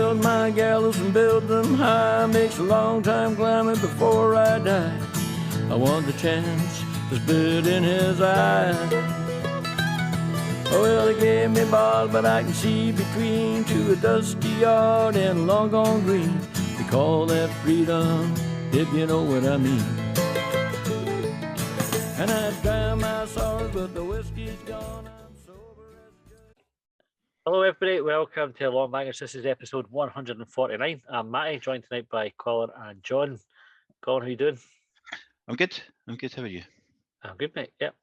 build my gallows and build them high. Makes a long time climbing before I die. I want the chance to spit in his eye. Well, they gave me ball, but I can see between to a dusty yard and a long gone green. They call that freedom, if you know what I mean. And I dry my sorrows, but the whiskey's gone. I'm sober as good. Hello everybody, welcome to Longbangers. This is episode 149. I'm Matty, joined tonight by Colin and John. Colin, how you doing? I'm good. How are you? I'm good, mate. Yep.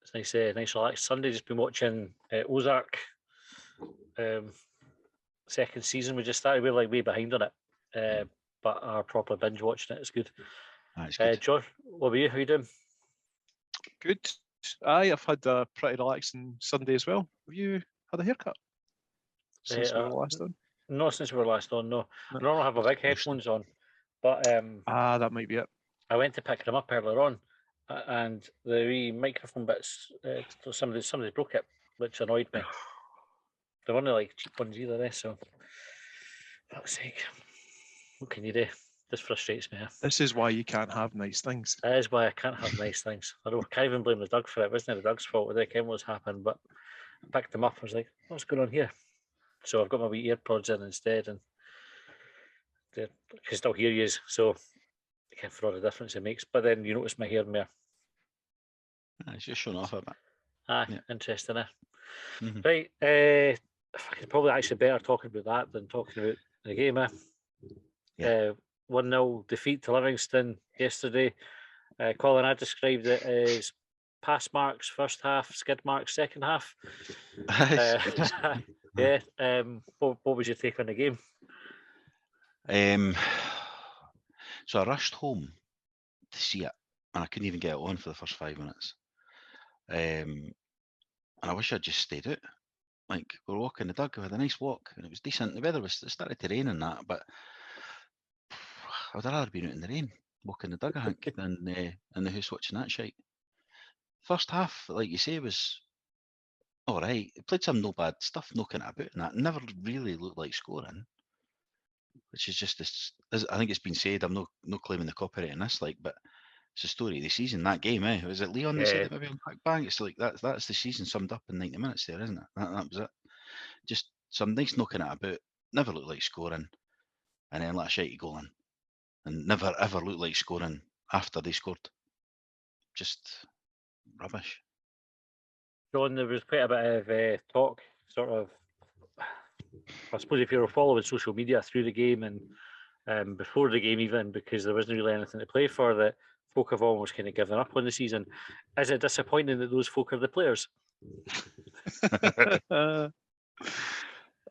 It's nice relaxed Sunday. Just been watching Ozark. Second season we just started. We're like way behind on it, but are proper binge watching it. It's good. That's good. John, what about you? How you doing? Good. I've had a pretty relaxing Sunday as well. Have you had a haircut since we were last on? Not since we were last on, no. I normally have my big headphones on, but that might be it. I went to pick them up earlier on, and the wee microphone bits, somebody broke it, which annoyed me. They weren't like cheap ones either, so fuck's sake. What can you do? This frustrates me. This is why you can't have nice things. That is why I can't have nice things. I can't even blame the Doug for it. It wasn't the Doug's fault. They came what's happened, but I picked them up. I was like, what's going on here? So I've got my wee earpods in instead, and I can still hear you, so I can't for all the difference it makes. But then you notice my hair more. It's just showing off a bit. Yeah. Interesting. Mm-hmm. Right. It's probably actually better talking about that than talking about the game. 1-0 defeat to Livingston yesterday. Colin, I described it as pass marks first half, skid marks second half. Yeah. What was your take on the game? So I rushed home to see it, and I couldn't even get it on for the first 5 minutes. And I wish I'd just stayed out. Like, we were walking the Doug, we had a nice walk, and it was decent. The weather was, it started to rain and that, but I'd rather been out in the rain, walking the Doug, I think, than in the house watching that shite. First half, like you say, was all right. It played some no bad stuff, knocking it about, and that never really looked like scoring, which is just this. I think it's been said. I'm no claiming the copyright in this, like, but it's the story of the season. That game, Was it Leon that said it maybe on Quick Bang? It's like that's the season summed up in 90 minutes there, isn't it? That was it. Just some nice knocking it about. Never looked like scoring, and then let a shitey goal in, and never ever looked like scoring after they scored. Just rubbish. John, there was quite a bit of talk, sort of. I suppose if you were following social media through the game and before the game even, because there wasn't really anything to play for, that folk have almost kind of given up on the season. Is it disappointing that those folk are the players?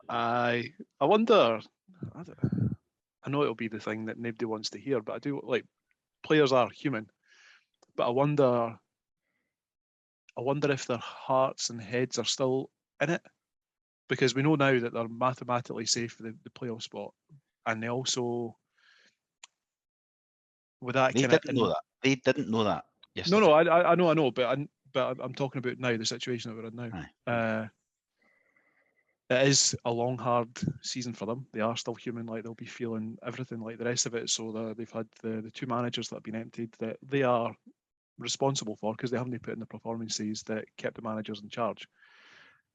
I wonder. I know it'll be the thing that nobody wants to hear, but I do like players are human. But I wonder if their hearts and heads are still in it, because we know now that they're mathematically safe for the playoff spot, and they also with that. They didn't know that. They didn't know that yesterday. No, I know, but I'm talking about now, the situation that we're in now. It is a long, hard season for them. They are still human, like they'll be feeling everything like the rest of it. So they've had the two managers that have been emptied that they are responsible for, because they haven't put in the performances that kept the managers in charge.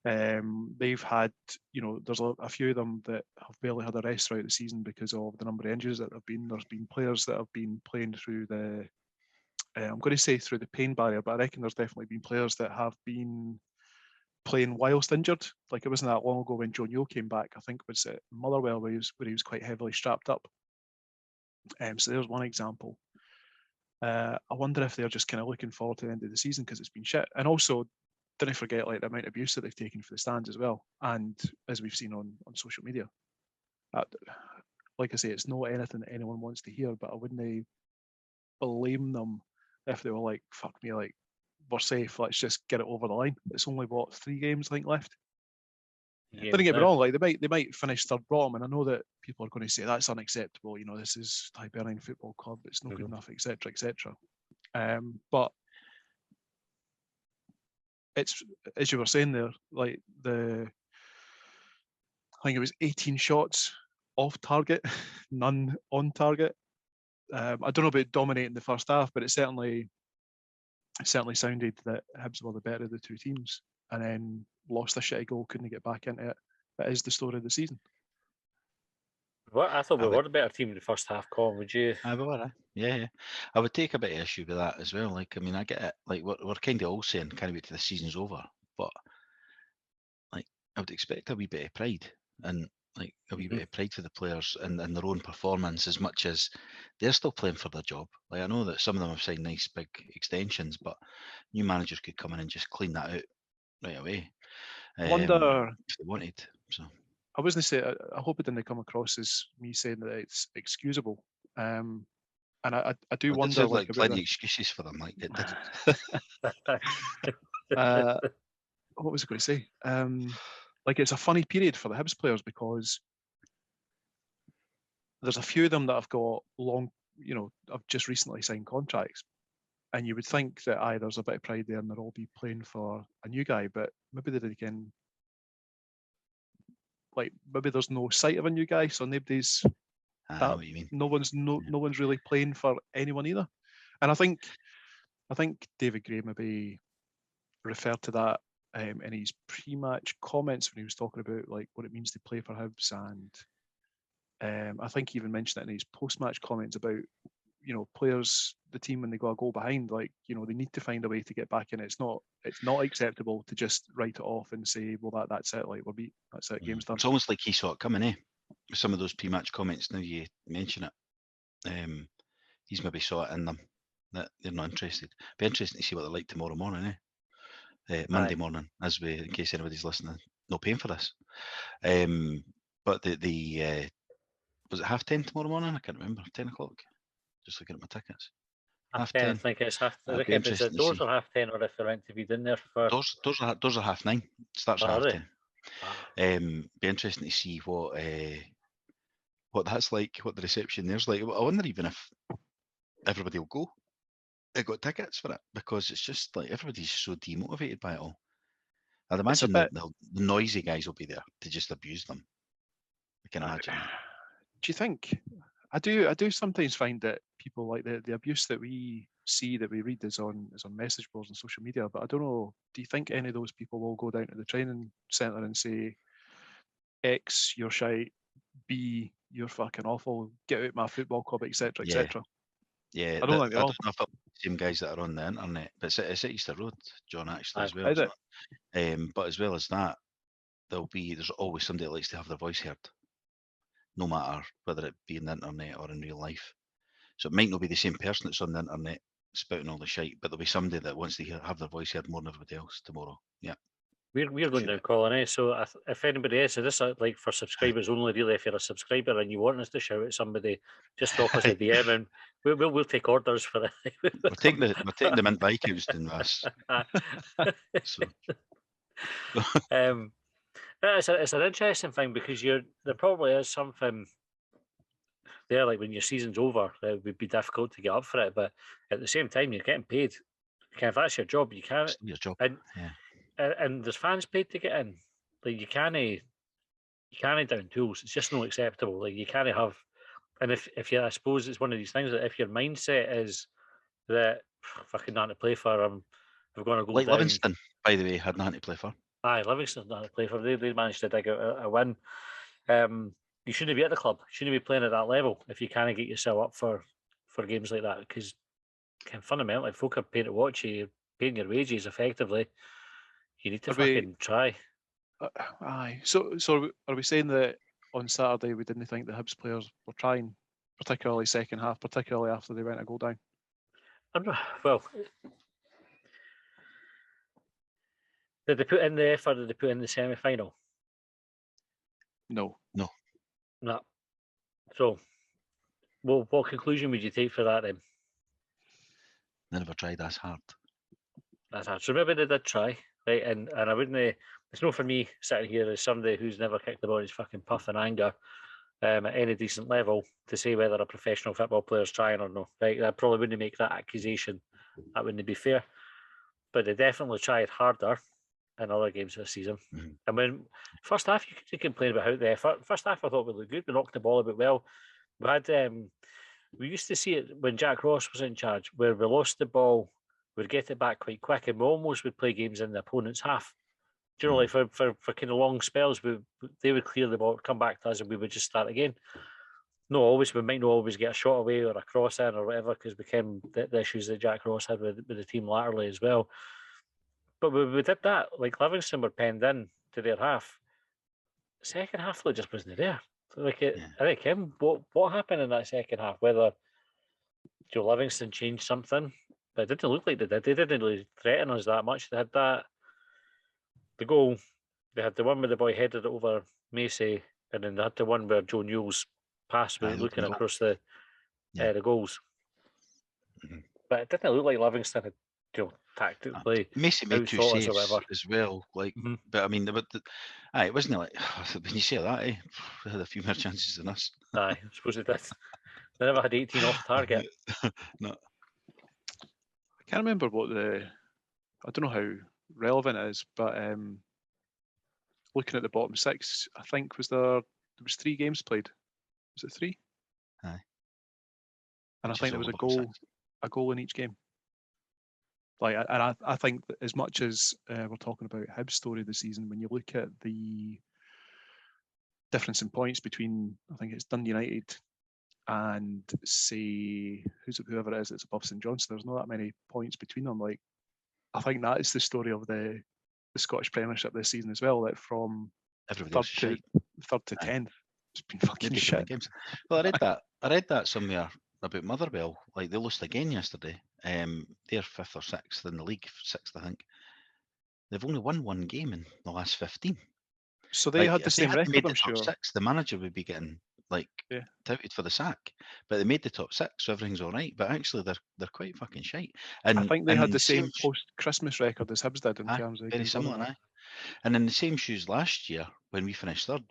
They've had, there's a few of them that have barely had a rest throughout the season because of the number of injuries that have been. There's been players that have been playing through the, I'm going to say through the pain barrier, but I reckon there's definitely been players that have been playing whilst injured. Like, it wasn't that long ago when John Yo came back, I think it was at Motherwell, where he was quite heavily strapped up. So there's one example. I wonder if they're just kind of looking forward to the end of the season because it's been shit. And also, don't forget like the amount of abuse that they've taken for the stands as well. And as we've seen on social media, like I say, it's not anything that anyone wants to hear, but I wouldn't blame them if they were like, fuck me, like, we're safe, let's just get it over the line. It's only, 3 games, I think, left. Yeah, Don't get me wrong, like they might finish third bottom, and I know that people are going to say that's unacceptable. This is Hibernian Football Club, it's not good enough, etc., etc. But it's, as you were saying there, like I think it was 18 shots off target, none on target. I don't know about dominating the first half, but it certainly sounded that Hibs were the better of the two teams, and then lost a shitty goal, couldn't get back into it. That is the story of the season. What I thought we I would- were the better team in the first half, Colin. Would you? I will, yeah. I would take a bit of issue with that as well. Like, I mean, I get it. Like, we're kind of all saying, can't wait till the season's over. But, like, I would expect a wee bit of pride and, like, a wee bit of pride for the players and their own performance, as much as they're still playing for their job. Like, I know that some of them have signed nice big extensions, but new managers could come in and just clean that out right away. Wonder if they wanted. So I wasn't say. I hope it didn't come across as me saying that it's excusable. And I do Well, it wonder, sounds like, like about plenty of excuses for them. Like, it did. what was I going to say? Like, it's a funny period for the Hibs players because there's a few of them that have got I've just recently signed contracts, and you would think that there's a bit of pride there and they'll all be playing for a new guy, but maybe they can. Like, maybe there's no sight of a new guy, so nobody's. I know what you mean. No one's really playing for anyone either, and I think David Gray maybe referred to that in his pre-match comments when he was talking about like what it means to play for Hibs, and I think he even mentioned it in his post-match comments about players, the team, when they go a goal behind, like they need to find a way to get back in. It's not acceptable to just write it off and say, well, that's it, like we're beat, that's it, game's done. It's almost like he saw it coming, some of those pre-match comments. Now you mention it, he's maybe saw it in them that they're not interested. Be interesting to see what they're like tomorrow morning, Monday morning, in case anybody's listening, no paying for this. But the was it 10:30 tomorrow morning? I can't remember. 10 o'clock. Just looking at my tickets. 10:30. I think it's half. I think if it's at doors are 10:30, or if they're meant to be in there for doors are 9:30. Starts at 10:30. Be interesting to see what that's like, what the reception there's like. I wonder even if everybody will go. They got tickets for it, because it's just like everybody's so demotivated by it all. I'd imagine the noisy guys will be there to just abuse them. I can imagine that. Do you think? I do sometimes find that people, like the abuse that we see, that we read, is on message boards and social media. But I don't know. Do you think any of those people will go down to the training centre and say, X, you're shite, B, you're fucking awful, get out my football club, etc., etc.? Yeah, I don't think I don't know if it's the same guys that are on the internet, but it's at Easter Road, John, actually, as well. Is it? But as well as that, there's always somebody that likes to have their voice heard, no matter whether it be on the internet or in real life. So it might not be the same person that's on the internet spouting all the shite, but there'll be somebody that wants to have their voice heard more than everybody else tomorrow. Yeah. We're going down, Colin. So if anybody is, so this is like for subscribers only. Really, if you're a subscriber and you want us to shout at somebody, just drop us a DM and we'll take orders for it. We're taking the mint Vikings in this. So. It's an interesting thing, because there probably is something there, like when your season's over, it would be difficult to get up for it, but at the same time, you're getting paid. If that's your job, you can't. It's your job. And there's fans paid to get in. Like you can't down tools. It's just not acceptable. Like you can't have. And if you, I suppose it's one of these things that if your mindset is that fucking nothing to play for, we're going to go like down. Livingston, by the way, had nothing to play for. Aye, Livingston's nothing to play for. They managed to dig out a win. You shouldn't be at the club. You shouldn't be playing at that level if you can't get yourself up for games like that, because fundamentally, folk are paying to watch you, paying your wages effectively. You need to fucking try. Aye. So are we saying that on Saturday we didn't think the Hibs players were trying, particularly second half, particularly after they went a goal down? Well, did they put in the effort? Did they put in the semi-final? No. No. So, well, what conclusion would you take for that then? They never tried as hard. That's hard. So maybe they did try, right? And I wouldn't. It's not for me sitting here as somebody who's never kicked the ball in his fucking puff and anger at any decent level to say whether a professional football player's trying or not. Right? I probably wouldn't make that accusation. That wouldn't be fair. But they definitely tried harder. in other games this season. Mhm. And when first half, you could complain about how the effort. First half, I thought we looked good. We knocked the ball about well. We had we used to see it when Jack Ross was in charge, where we lost the ball, we'd get it back quite quick, and we almost would play games in the opponent's half. Do you know, like for kind of long spells, they would clear the ball, come back to us, and we would just start again. No, always we might not always get a shot away or a cross in or whatever, because became the issues that Jack Ross had with the team laterally as well. But we did that. Like Livingston were penned in to their half. Second half, though, just wasn't there. Like I think him. What happened in that second half? Whether Joe Livingston changed something, but it didn't look like they did. They didn't really threaten us that much. They had the goal. They had the one where the boy headed it over Macy, and then they had the one where Joe Newell's pass was looking across the goals. Mhm. But it didn't look like Livingston had, tactically Macy made 2 outthought us saves or whatever. as well. Like, but I mean, it wasn't like when you say that, they had a few more chances than us. Aye, I suppose it did. They never had 18 off target. No. I can't remember I don't know how relevant it is, but looking at the bottom 6, I think there was 3 games played. Was it 3? Aye. And I Which think is there was all a goal in each game. Like, and I think that as much as we're talking about Hibs' story this season, when you look at the difference in points between, I think it's Dundee United and say whoever it is that's above St Johnstone, there's not that many points between them. Like, I think that is the story of the Scottish Premiership this season as well. That from third to 10th, it's been fucking shit. Games. Well, I read that somewhere about Motherwell. Like, they lost again yesterday. They're 5th or 6th in the league, 6th I think. They've only won 1 game in the last 15. So they had the same record, made I'm the top sure. 6, the manager would be getting touted for the sack. But they made the top 6, so everything's all right. But actually, they're quite fucking shite. And I think they had the same post-Christmas record as Hibs did in terms of very similar. And in the same shoes last year, when we finished third,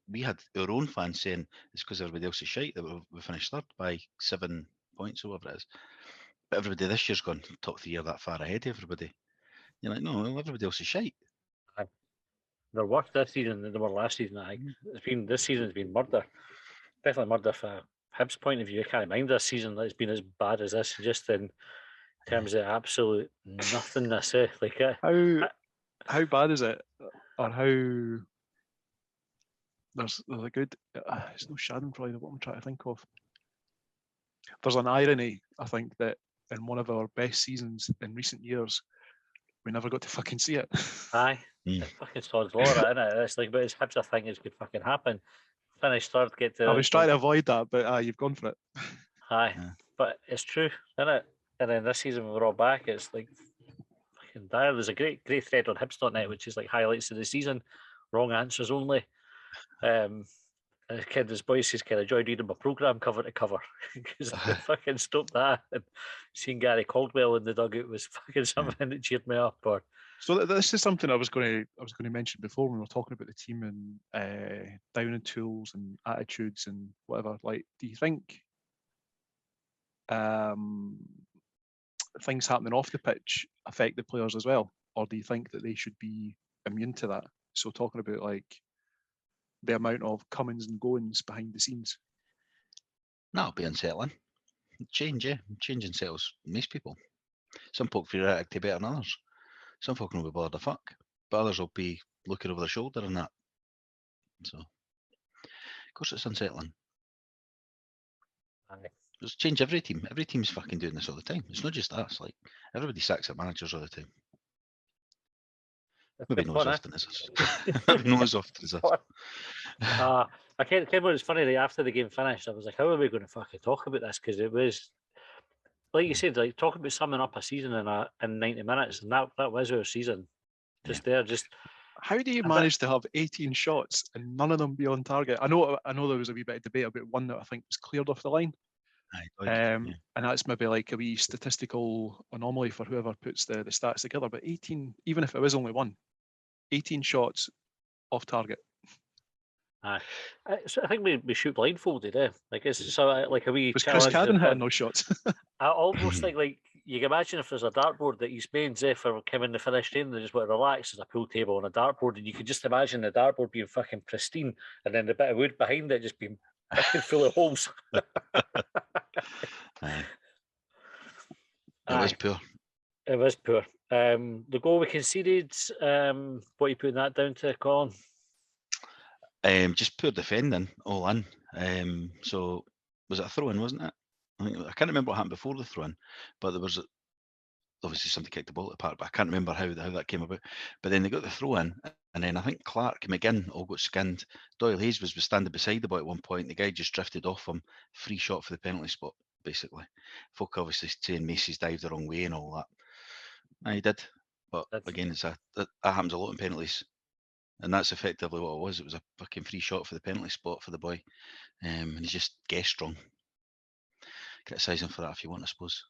we had our own fans saying it's because everybody else is shite that we finished third by 7 points or whatever it is. But everybody this year's gone top 3 are that far ahead of everybody. You're like, no, everybody else is shite. They're worse this season than they were last season. I think this season has been murder. Definitely murder from Hibs' point of view. I can't mind this season that it's been as bad as this, just in terms of absolute nothingness. Like how bad is it, or how there's a good. It's no Schadenfreude. What I'm trying to think of. There's an irony, I think, that in one of our best seasons in recent years, we never got to fucking see it. Aye, it's fucking sod's law, isn't it? It's like, but it's Hibs a thing is could fucking happen. Finish third, get to. I was trying to avoid that, but you've gone for it. Aye, but it's true, isn't it? And then this season when we're all back, it's like fucking dire. There's a great thread on Hibs.net which is like highlights of the season, wrong answers only. And his boys has kind of enjoyed reading my programme cover to cover because I fucking stopped that, and seeing Gary Caldwell in the dugout was fucking something that cheered me up. Or so this is something I was going to mention before when we were talking about the team and downing tools and attitudes and whatever. Like, do you think things happening off the pitch affect the players as well, or do you think that they should be immune to that? So talking about like the amount of comings and goings behind the scenes. That'll be unsettling. Change unsettles most people. Some folk feel reacting better than others. Some folk will be bothered the fuck, but others will be looking over their shoulder and that. So, of course, it's unsettling. It's change every team. Every team's fucking doing this all the time. It's not just us. Like, everybody sacks at managers all the time. Maybe not as often as us. Maybe not as often as us. I can't remember. It's funny. Like, after the game finished, I was like, "How are we going to fucking talk about this?" Because it was, like you said, like talking about summing up a season in 90 minutes, and that was our season. Just how do you manage to have 18 shots and none of them be on target? I know there was a wee bit of debate about one that I think was cleared off the line. And that's maybe like a wee statistical anomaly for whoever puts the stats together. But 18, even if it was only one, 18 shots off target. So I think we shoot blindfolded, Like it's so like a wee. Was Chris Cadden hitting those shots? I almost think like you can imagine if there's a dartboard that East Mains, if for coming the finished in, they just want to relax. There's a pool table and a dartboard, and you can just imagine the dartboard being fucking pristine, and then the bit of wood behind it just being fucking full of holes. Aye. It was poor. It was poor. The goal we conceded, what are you putting that down to, Colin? Just poor defending all in. So was it a throw in, wasn't it? I can't remember what happened before the throw in, but there was obviously somebody kicked the ball at the park, but I can't remember how that came about. But then they got the throw in, and then I think Clark, McGinn all got skinned. Doyle Hayes was standing beside the boy at one point. The guy just drifted off him. Free shot for the penalty spot, basically. Folk obviously saying Macy's dived the wrong way and all that. He did, but again, that happens a lot in penalties. And that's effectively what it was. It was a fucking free shot for the penalty spot for the boy. And he's just guessed wrong. Criticise him for that if you want, I suppose.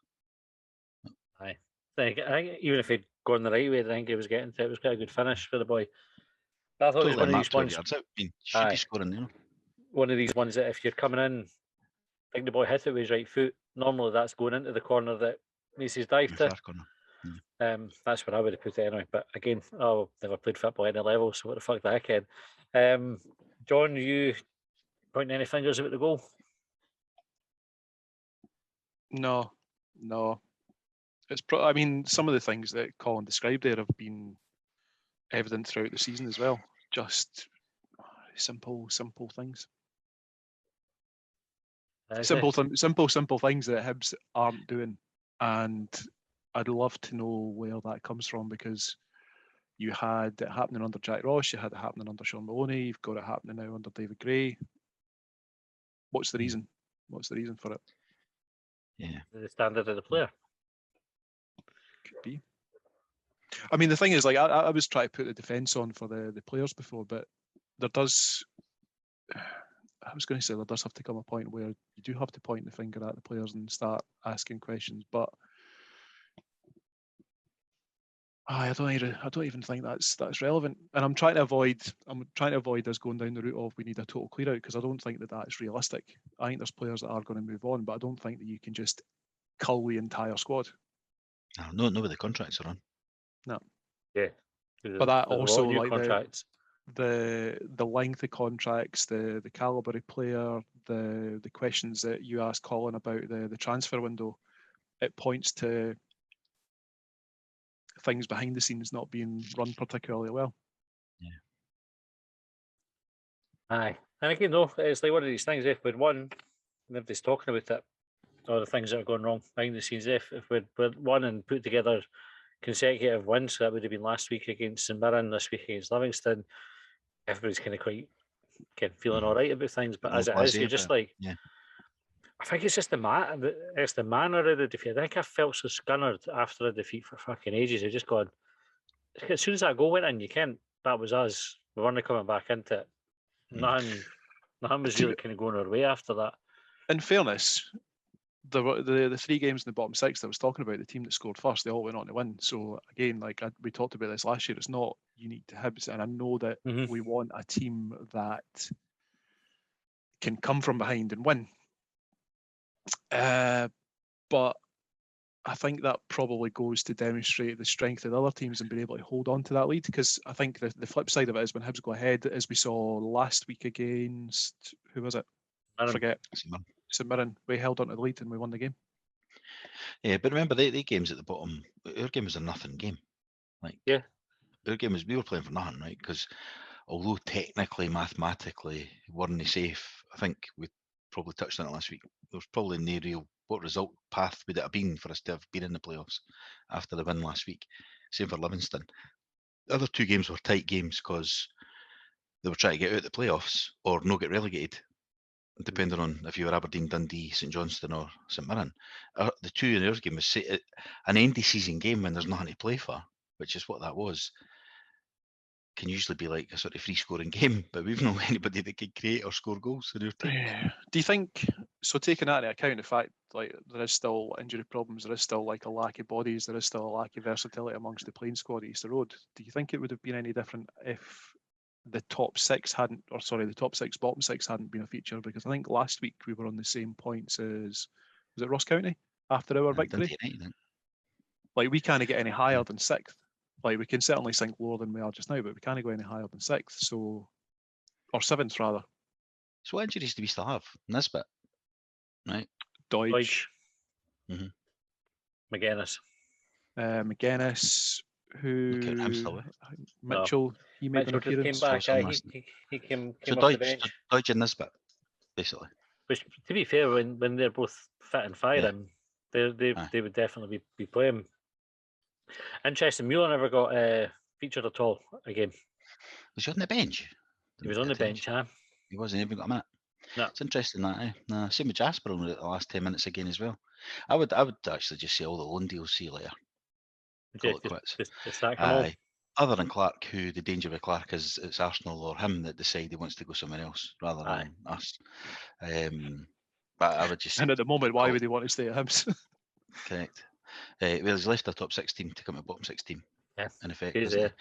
Aye. I think even if he'd gone the right way, I think he was getting to it. It was quite a good finish for the boy. But I thought it was one of these ones. Out. I mean, should be scoring, you know. One of these ones that if you're coming in, I think the boy hit it with his right foot. Normally that's going into the corner that Macy's dive to. That's where I would have put it anyway. But again, I've never played football at any level, so what the fuck that kid. John, you pointing any fingers about the goal? No. It's I mean, some of the things that Colin described there have been evident throughout the season as well. Just simple things. Simple things that Hibs aren't doing, and I'd love to know where that comes from, because you had it happening under Jack Ross, you had it happening under Sean Maloney, you've got it happening now under David Gray. What's the reason? What's the reason for it? Yeah, the standard of the player. Could be. I mean, the thing is, like, I was trying to put the defence on for the players before, but there does. I was going to say there does have to come a point where you do have to point the finger at the players and start asking questions, but I don't even think that's relevant. And I'm trying to avoid us going down the route of we need a total clear out, because I don't think that that's realistic. I think there's players that are going to move on, but I don't think that you can just cull the entire squad. No, with the contracts are on. No. Yeah. But that also, like, contracts. the length of contracts, the calibre of player, the questions that you asked Colin about the transfer window, it points to things behind the scenes not being run particularly well. Yeah. Aye. And again, though, it's like one of these things. If we'd won, and everybody's talking about it, or the things that are going wrong behind the scenes, if we'd won and put together consecutive wins, so that would have been last week against St Mirren, this week against Livingston, everybody's kind of feeling all right about things. But as it is, you're just like, I think it's just the manner of the defeat. I think I felt so scunnered after a defeat for fucking ages. I just gone, as soon as that goal went in, that was us. We weren't coming back into it. Nothing was really kind of going our way after that. In fairness, the three games in the bottom six that I was talking about, the team that scored first, they all went on to win. So again, like we talked about this last year, it's not unique to Hibs, and I know that we want a team that can come from behind and win. But I think that probably goes to demonstrate the strength of the other teams and being able to hold on to that lead, because I think the flip side of it is when Hibs go ahead, as we saw last week against, who was it? I forget. St Mirren. We held on to the lead and we won the game. Yeah, but remember, the games at the bottom, our game was a nothing game. Our game was, we were playing for nothing, right? Because although technically, mathematically, weren't safe, I think we probably touched on it last week, there was probably no real what result path would it have been for us to have been in the playoffs after the win last week. Same for Livingston. The other two games were tight games because they were trying to get out of the playoffs or not get relegated, depending on if you were Aberdeen, Dundee, St Johnstone or St Mirren. The two in our game was an end-of-season game when there's nothing to play for, which is what that was, can usually be like a sort of free-scoring game, but we've not anybody that can create or score goals in our team. Yeah. Do you think, so taking that into account, the fact like there is still injury problems, there is still like a lack of bodies, there is still a lack of versatility amongst the playing squad at Easter Road, do you think it would have been any different if the top six, bottom six hadn't been a feature? Because I think last week we were on the same points as, was it Ross County after our victory? Like, we can't get any higher than 6th. Like, we can certainly sink lower than we are just now, but we can't go any higher than 6th. So, or 7th rather. So what injuries do we still have? Nisbet, right? Deutsch, Mhm. McGuinness. McGuinness, Look at him still who away. Mitchell, he made Mitchell an just came appearance. back. Still He some he came So off the Deutsch, bench. Deutsch and Nisbet, basically. Which, to be fair, when they're both fit and firing, they would definitely be playing. Interesting. Mueller never got featured at all again. Was he on the bench? He was on the bench, huh? He wasn't even got a minute. No. It's interesting that, eh? Nah, same with Jasper on the last 10 minutes again as well. I would actually just say all the loan deals, see you later. Call it quits. Just sack them all. Aye. Other than Clark, who the danger with Clark is it's Arsenal or him that decide he wants to go somewhere else rather than us. But I would just And at the moment, why call would he want to stay at Hibs? correct. Well, he's left the top 6 team to come to bottom 6 team. Yeah, In effect, he's isn't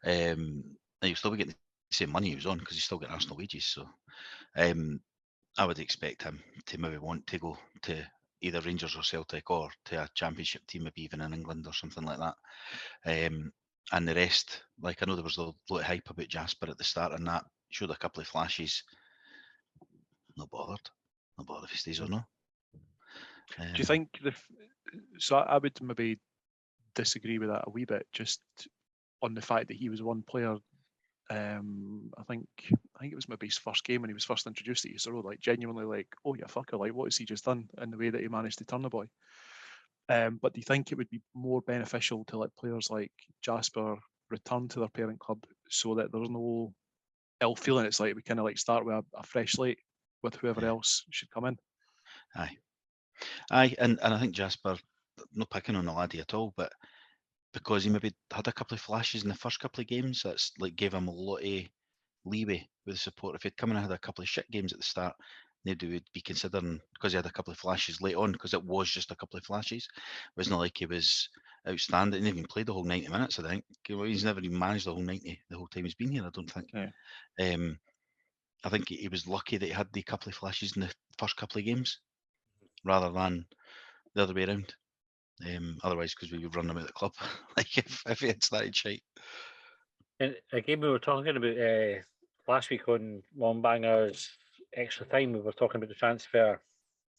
he? He'll still be getting the same money he was on because he's still getting Arsenal wages. So I would expect him to maybe want to go to either Rangers or Celtic or to a championship team, maybe even in England or something like that. And the rest, like I know there was a lot of hype about Jasper at the start and that, showed a couple of flashes. Not bothered if he stays or not. Do you think so? I would maybe disagree with that a wee bit, just on the fact that he was one player. I think it was maybe his first game when he was first introduced to Easter Road, like genuinely like, oh yeah, fucker, like what has he just done in the way that he managed to turn the boy? But do you think it would be more beneficial to let players like Jasper return to their parent club so that there's no ill feeling? It's like we kind of like start with a fresh slate with whoever else should come in. Aye, and I think Jasper, not picking on the laddie at all, but because he maybe had a couple of flashes in the first couple of games, that's like gave him a lot of leeway with the support. If he'd come in and had a couple of shit games at the start, maybe would be considering, because he had a couple of flashes late on, because it was just a couple of flashes. It wasn't like he was outstanding. He didn't even play the whole 90 minutes, I think. He's never even managed the whole 90 the whole time he's been here, I don't think. Yeah. I think he was lucky that he had the couple of flashes in the first couple of games rather than the other way around. Otherwise, because we would run him out of the club, like if he had started shite. And again, we were talking about last week on Longbangers Extra Time. We were talking about the transfer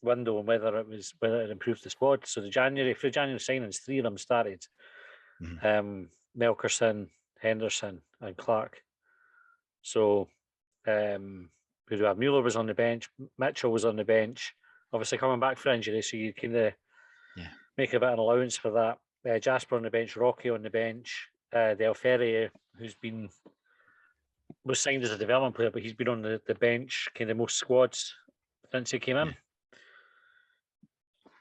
window and whether it improved the squad. So the January signings, 3 of them started. Melkerson, Henderson, and Clark. So we do have Mueller was on the bench, Mitchell was on the bench, obviously coming back for injury, so you can make a bit of an allowance for that. Jasper on the bench, Rocky on the bench, Del Ferry, was signed as a development player, but he's been on the bench kind of most squads since he came in.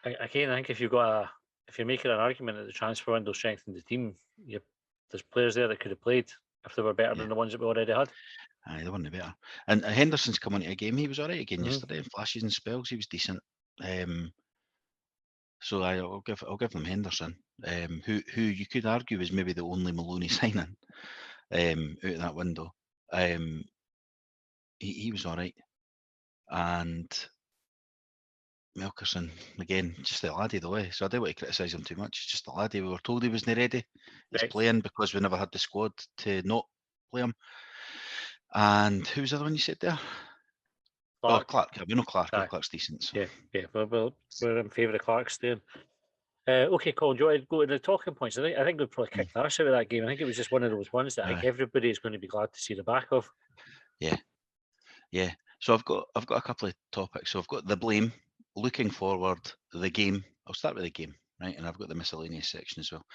Again, I think if you're making an argument that the transfer window strengthened the team, there's players there that could have played if they were better than the ones that we already had. Aye, they weren't better. And Henderson's come into a game. He was all right again yesterday. In flashes and spells, he was decent. So I'll give them Henderson, who you could argue is maybe the only Maloney signing out of that window. He was all right, and Melkerson again, just the laddie though. So I don't want to criticise him too much. It's just the laddie. We were told he wasn't ready. He's playing because we never had the squad to not play him. And who was the other one you said there? Clark. Oh, Clark. Yeah, we know Clark. Yeah, Clark's decent. So. Yeah. Well, we're in favour of Clark staying. Okay, Colin, do you want to go to the talking points? I think we've probably kicked arse out of that game. I think it was just one of those ones that I think everybody is going to be glad to see the back of. Yeah. So I've got a couple of topics. So I've got the blame, looking forward, the game. I'll start with the game, right? And I've got the miscellaneous section as well.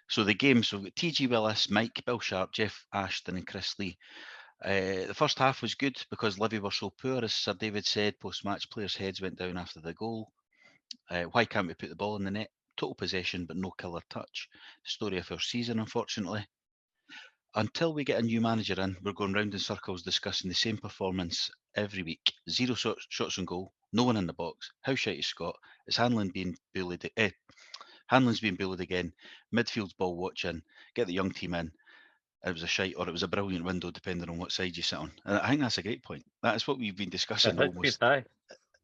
So the game. So we've got TG Willis, Mike, Bill Sharp, Jeff Ashton, and Chris Lee. The first half was good because Livy were so poor, as Sir David said. Post-match, players' heads went down after the goal. Why can't we put the ball in the net? Total possession, but no killer touch. Story of our season, unfortunately. Until we get a new manager in, we're going round in circles discussing the same performance every week. 0 shots on goal, no one in the box. How shite is Scott? Is Hanlon's being bullied again. Midfield's ball watching. Get the young team in. It was a shite or it was a brilliant window, depending on what side you sit on. And I think that's a great point. That is what we've been discussing almost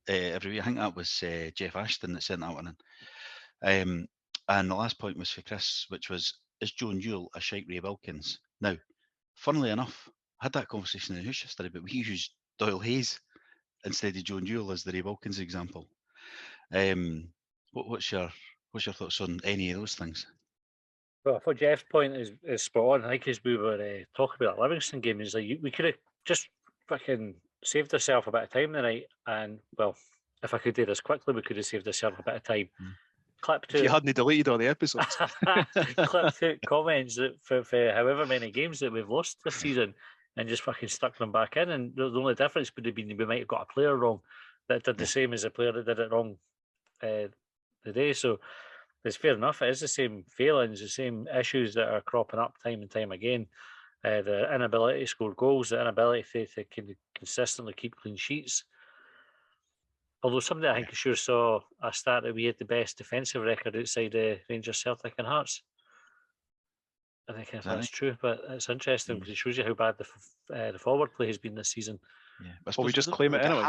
every week. I think that was Jeff Ashton that sent that one in. And the last point was for Chris, which was, is Joe Newell a shite Ray Wilkins? Now, funnily enough, I had that conversation in the house yesterday, but we used Doyle Hayes instead of Joe Newell as the Ray Wilkins example. What's your thoughts on any of those things? Well, I thought Jeff's point is spot on. I think as we were talking about that Livingston game, is like we could have just fucking saved ourselves a bit of time tonight. And well, if I could do this quickly, we could have saved ourselves a bit of time. Clip If you to hadn't deleted all the episodes. clip to comments that for however many games that we've lost this season, and just fucking stuck them back in. And the only difference would have been we might have got a player wrong that did the same as the player that did it wrong today. So it's fair enough. It is the same failings, the same issues that are cropping up time and time again. The inability to score goals, the inability to consistently keep clean sheets. Although somebody I think sure saw a stat that we had the best defensive record outside Rangers, Celtic and Hearts. I think if that's true, but it's interesting because it shows you how bad the forward play has been this season. Yeah, well, we just claim it anyway.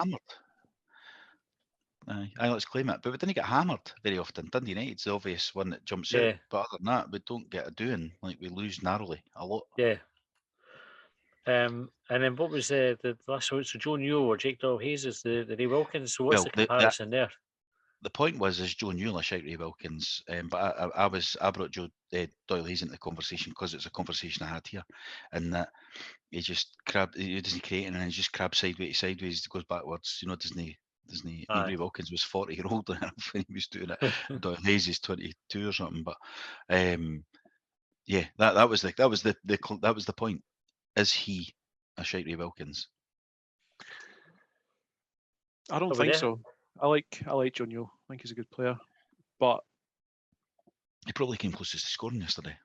Let's claim it. But we didn't get hammered very often. Dundee United's the obvious one that jumps out. But other than that, we don't get a doing. Like, we lose narrowly a lot. Yeah. And then what was the last one? So Joe Newell or Jake Doyle Hayes is the Ray Wilkins. So what's the comparison there? The point was, is Joe Newell a shite Ray Wilkins? But I brought Joe Doyle Hayes into the conversation because it's a conversation I had here, and that he just he doesn't create and then he just crabs sideways, goes backwards. You know, doesn't he? Ray Wilkins was 40-year-old when he was doing it. Doyle Hayes is 22 or something. But yeah, that was the point. Is he a shite Ray Wilkins? I don't think so. I like Joe Newell. I think he's a good player, but he probably came closest to scoring yesterday.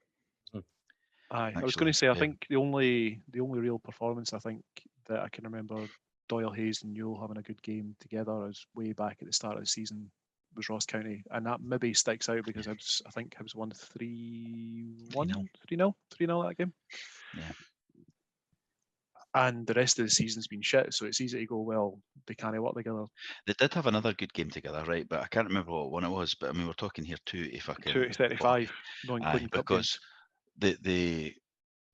Aye, I was going to say, I think the only real performance I think that I can remember Doyle Hayes and Newell having a good game together is way back at the start of the season was Ross County, and that maybe sticks out because I think Hibs won 3-1, 3-0 that game. Yeah. And the rest of the season's been shit, so it's easy to go, well, they can't work together. They did have another good game together, right? But I can't remember what one it was. But I mean, we're talking here 2-35, not including cup games. Because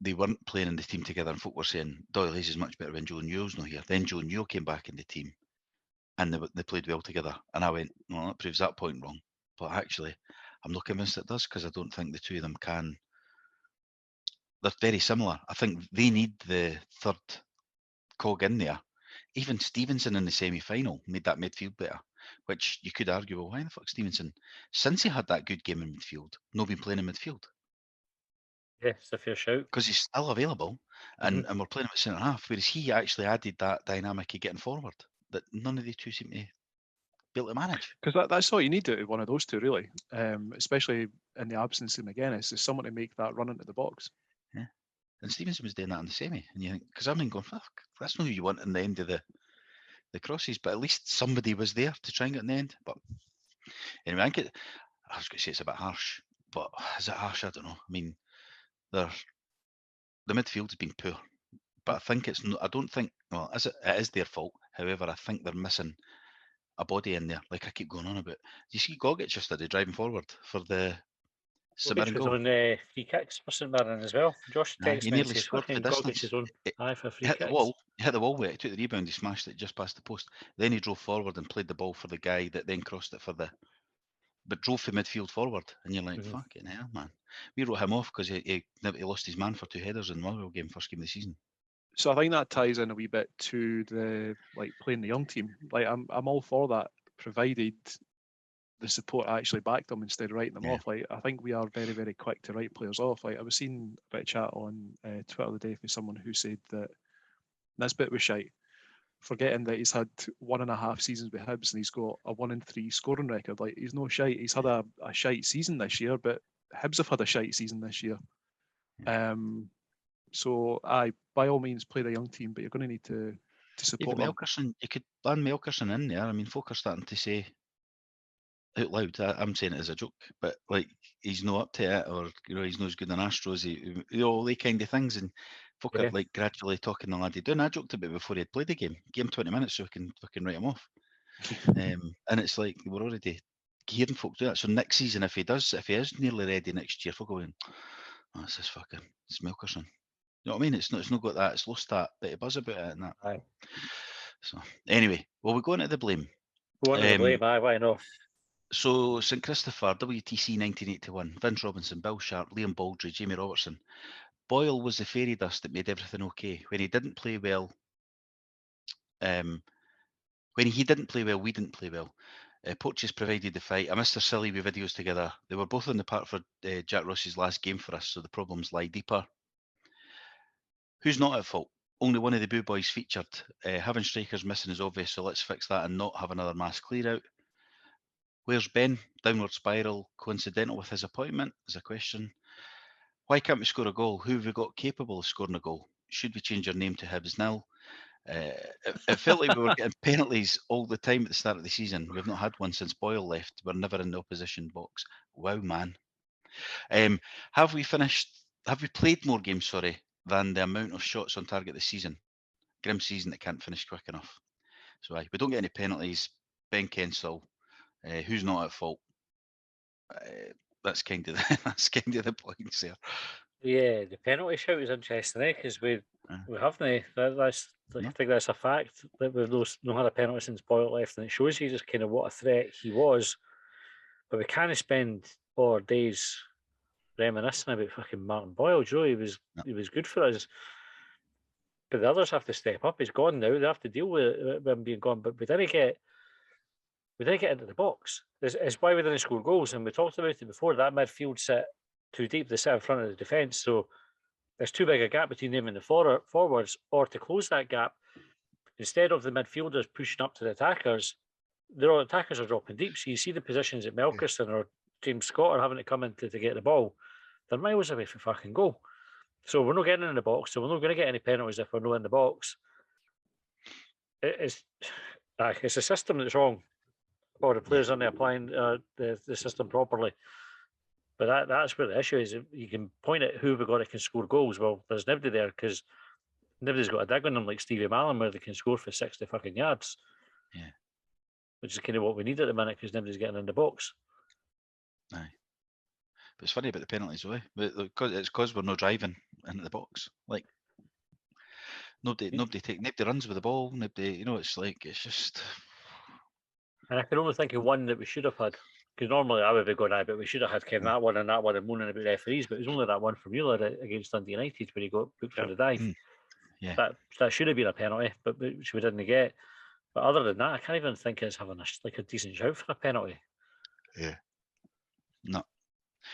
they weren't playing in the team together, and folk were saying Doyle Hayes is much better when Joe Newell's not here. Then Joe Newell came back in the team, and they played well together. And I went, well, that proves that point wrong. But actually, I'm not convinced it does because I don't think the two of them can. They're very similar. I think they need the third cog in there. Even Stevenson in the semi-final made that midfield better, which you could argue, well, why the fuck Stevenson, since he had that good game in midfield, not been playing in midfield? Yeah, it's a fair shout. Because he's still available, and we're playing him at centre half, whereas he actually added that dynamic of getting forward that none of the two seem to be able to manage. Because that's all you need out of one of those two, really, especially in the absence of McGuinness, is someone to make that run into the box. Yeah. And Stevenson was doing that in the semi, and you think, because I mean, going, fuck, that's not who you want in the end of the crosses, but at least somebody was there to try and get in the end. But anyway, I was going to say it's a bit harsh, but is it harsh? I don't know. I mean, the midfield has been poor, but I think it's not. I don't think. Well, it is their fault. However, I think they're missing a body in there. Like I keep going on about. Do you see Gogic yesterday driving forward for the St Mirren goal? On free kicks for St Mirren as well. Josh texted me and says, Gogic is on for free kicks. He hit the wall with it. He took the rebound. He smashed it just past the post. Then he drove forward and played the ball for the guy that then crossed it but drove from midfield forward. And you're like, fucking hell, man. We wrote him off because he lost his man for two headers in the Motherwell game, first game of the season. So I think that ties in a wee bit to the playing the young team. Like I'm all for that, provided the support actually backed them instead of writing them off. Like I think we are very, very quick to write players off. Like I was seeing a bit of chat on Twitter the day from someone who said that Nisbet was shite, forgetting that he's had 1.5 seasons with Hibs and he's got a 1-3 scoring record. Like he's no shite. He's had a shite season this year, but Hibs have had a shite season this year. So by all means play the young team, but you're going to need to support them. You could ban Melkerson in there. I mean, folk are starting to say out loud, I'm saying it as a joke, but like he's not up to it, or he's not as good in Astros, all the kind of things, and folk are like gradually talking the laddie down. I joked about it before he had played the game. Give him 20 minutes so we can fucking write him off. And it's like we're already hearing folk do that. So next season, if he is nearly ready next year, folk going, oh, it's this fucking Milkerson. You know what I mean? It's not got that. It's lost that bit of buzz about it and that. Aye. So anyway, well, we go into the blame. Go on to the blame, aye, why not? So St Christopher, WTC 1981, Vince Robinson, Bill Sharp, Liam Baldry, Jamie Robertson. Boyle was the fairy dust that made everything okay. When he didn't play well, we didn't play well. Porteous provided the fight. I missed their silly with videos together. They were both on the park for Jack Ross's last game for us, so the problems lie deeper. Who's not at fault? Only one of the Boo Boys featured. Having strikers missing is obvious, so let's fix that and not have another mass clear out. Where's Ben? Downward spiral, coincidental with his appointment, is a question. Why can't we score a goal? Who have we got capable of scoring a goal? Should we change our name to Hibs nil? It felt like we were getting penalties all the time at the start of the season. We've not had one since Boyle left. We're never in the opposition box. Wow, man. Have we played more games, than the amount of shots on target this season? Grim season that can't finish quick enough. So we don't get any penalties. Ben Kensall, who's not at fault? That's kind of the points there. Yeah, the penalty shout is interesting, because we haven't. I think that's a fact that we've not had a penalty since Boyle left, and it shows you just kind of what a threat he was. But we can't spend all our days reminiscing about fucking Martin Boyle. Joe, he was good for us. But the others have to step up. He's gone now. They have to deal with him being gone. But we didn't get into the box. It's why we didn't score goals. And we talked about it before. That midfield sit too deep. They sit in front of the defence. So there's too big a gap between them and the forwards. Or to close that gap, instead of the midfielders pushing up to the attackers, the attackers are dropping deep. So you see the positions that Melkerson or James Scott are having to come in to get the ball. They're miles away from fucking goal. So we're not getting in the box. So we're not going to get any penalties if we're not in the box. It's a system that's wrong. Or the players aren't applying the system properly. But that's where the issue is. You can point at who we've got that can score goals. Well, there's nobody there because nobody's got a dig on them like Stevie Mallon where they can score for 60 fucking yards. Yeah. Which is kind of what we need at the minute because nobody's getting in the box. Aye. But it's funny about the penalties, though. It's because we're not driving into the box. Like nobody runs with the ball. Nobody, it's just. And I can only think of one that we should have had. Because normally I would be going, but we should have had Kevin that one and moaning about referees. But it was only that one from Mueller against Dundee United where he got booked for the dive. Yeah. That should have been a penalty, but which we didn't get. But other than that, I can't even think of having a decent shout for a penalty. Yeah. No.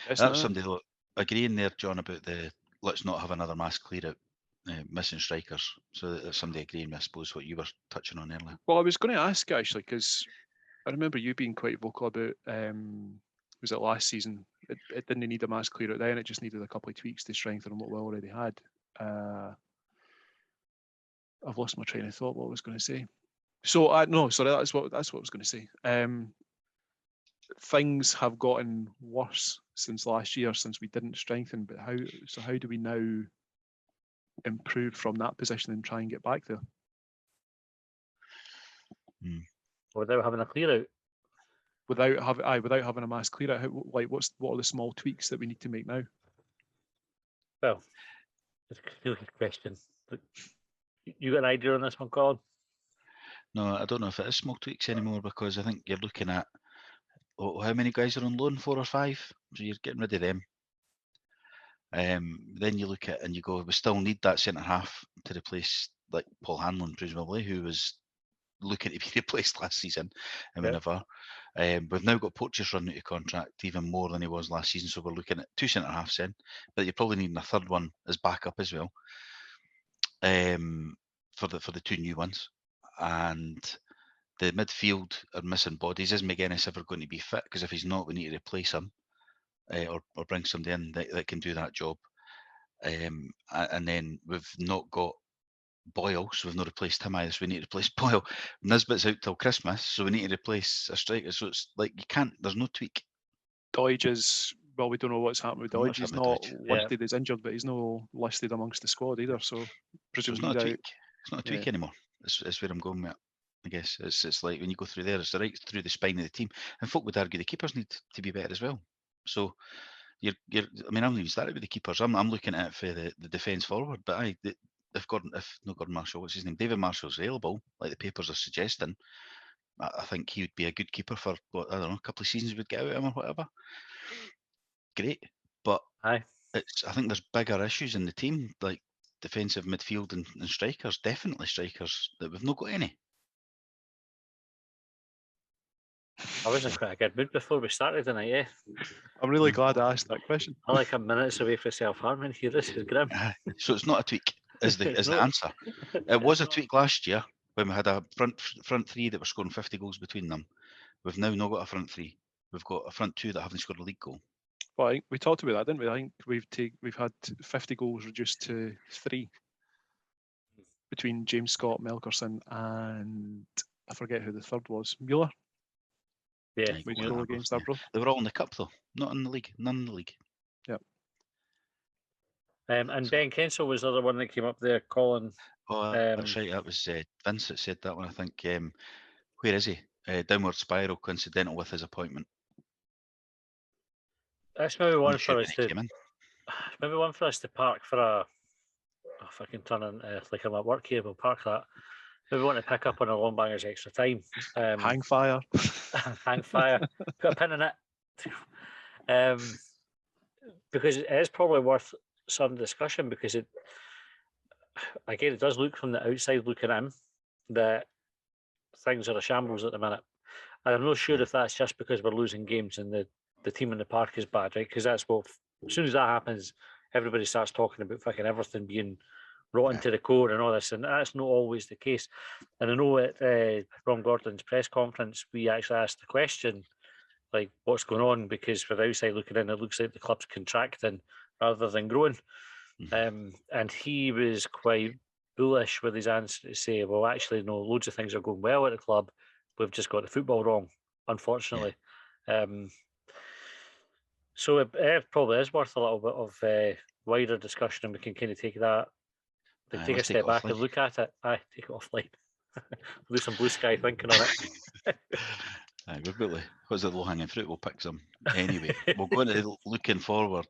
That's somebody agreeing there, John, about the let's not have another mass clear out, missing strikers. So that's somebody agreeing with, I suppose, what you were touching on earlier. Well, I was going to ask actually, because I remember you being quite vocal about, was it last season? It didn't need a mass clear out then, it just needed a couple of tweaks to strengthen what we already had. I've lost my train of thought, what I was going to say. So, that's what I was going to say. Things have gotten worse since last year, since we didn't strengthen, but how do we now improve from that position and try and get back there? Without having a clear out. Without having a mass clear out, what are the small tweaks that we need to make now? Well, it's a good question. You got an idea on this one, Colin? No, I don't know if it is small tweaks anymore because I think you're looking at how many guys are on loan, 4 or 5? So you're getting rid of them. Then you look at and you go, we still need that centre half to replace like Paul Hanlon, presumably, who was looking to be replaced last season and whenever. We've now got Porteous running out of contract even more than he was last season, so we're looking at 2 centre halves in, but you're probably needing a third one as backup as well. For the 2 new ones, and the midfield are missing bodies. Is McGuinness ever going to be fit? Because if he's not, we need to replace him or bring somebody in that can do that job. And then we've not got Boyle, so we've not replaced him either. So we need to replace Boyle. Nisbet's out till Christmas, so we need to replace a striker. So it's like you can't. There's no tweak. Doidge is, well, we don't know what's happened with Doidge. He's not listed as injured, but he's not listed amongst the squad either. So presumably it's not a tweak. It's not a tweak anymore. That's where I'm going with it. I guess it's like when you go through there, it's right through the spine of the team, and folk would argue the keepers need to be better as well. So you're I mean, I'm not even started with the keepers. I'm looking at it for the defence forward, but if Gordon Marshall, what's his name, David Marshall's available, like the papers are suggesting, I think he would be a good keeper for what, I don't know, a couple of seasons we'd get out of him or whatever. Great, but Aye. I think there's bigger issues in the team, like defensive midfield and strikers, definitely strikers, that we've not got any. I was in quite a good mood before we started tonight, eh? I'm really glad I asked that question. I'm like a minutes away from self-harming here. This is grim. So it's not a tweak, is the It's the not. answer. It was a tweak last year when we had a front three that were scoring 50 goals between them. We've now not got a front three. We've got a front two that haven't scored a league goal. Well, I think we talked about that, didn't we? I think we've had 50 goals reduced to 3 between James Scott, Melkerson, and I forget who the third was. Mueller. Yeah. Aye, We goal goal in against that, Arbroath. They were all in the cup though, not in the league. None in the league. Yep. And Ben Kensel was the other one that came up there, Colin. Oh, that's right. That was Vince that said that one. I think. Where is he? Downward spiral, coincidental with his appointment. That's maybe one Sure for when us he to. came in. Maybe one for us to park for a. If I can turn in like I'm at work here, we'll park that. Maybe want to pick up on a Longbangers extra time. Hang fire. Hang fire. Put a pin in it. Because it is probably worth some discussion, because it does look from the outside looking in that things are a shambles at the minute. And I'm not sure if that's just because we're losing games and the team in the park is bad, right? Because that's what, as soon as that happens, everybody starts talking about fucking everything being rotten to the core and all this, and that's not always the case. And I know at Ron Gordon's press conference, we actually asked the question, like, what's going on? Because from the outside looking in, it looks like the club's contracting rather than growing. And he was quite bullish with his answer to say, well, actually, no, loads of things are going well at the club. We've just got the football wrong, unfortunately. So it probably is worth a little bit of wider discussion, and we can kind of take that, take a step back and look at it. Aye, take it offline. Do some blue sky thinking on it. Aye, we're really, what's the low-hanging fruit? We'll pick some anyway. We'll go into looking forward,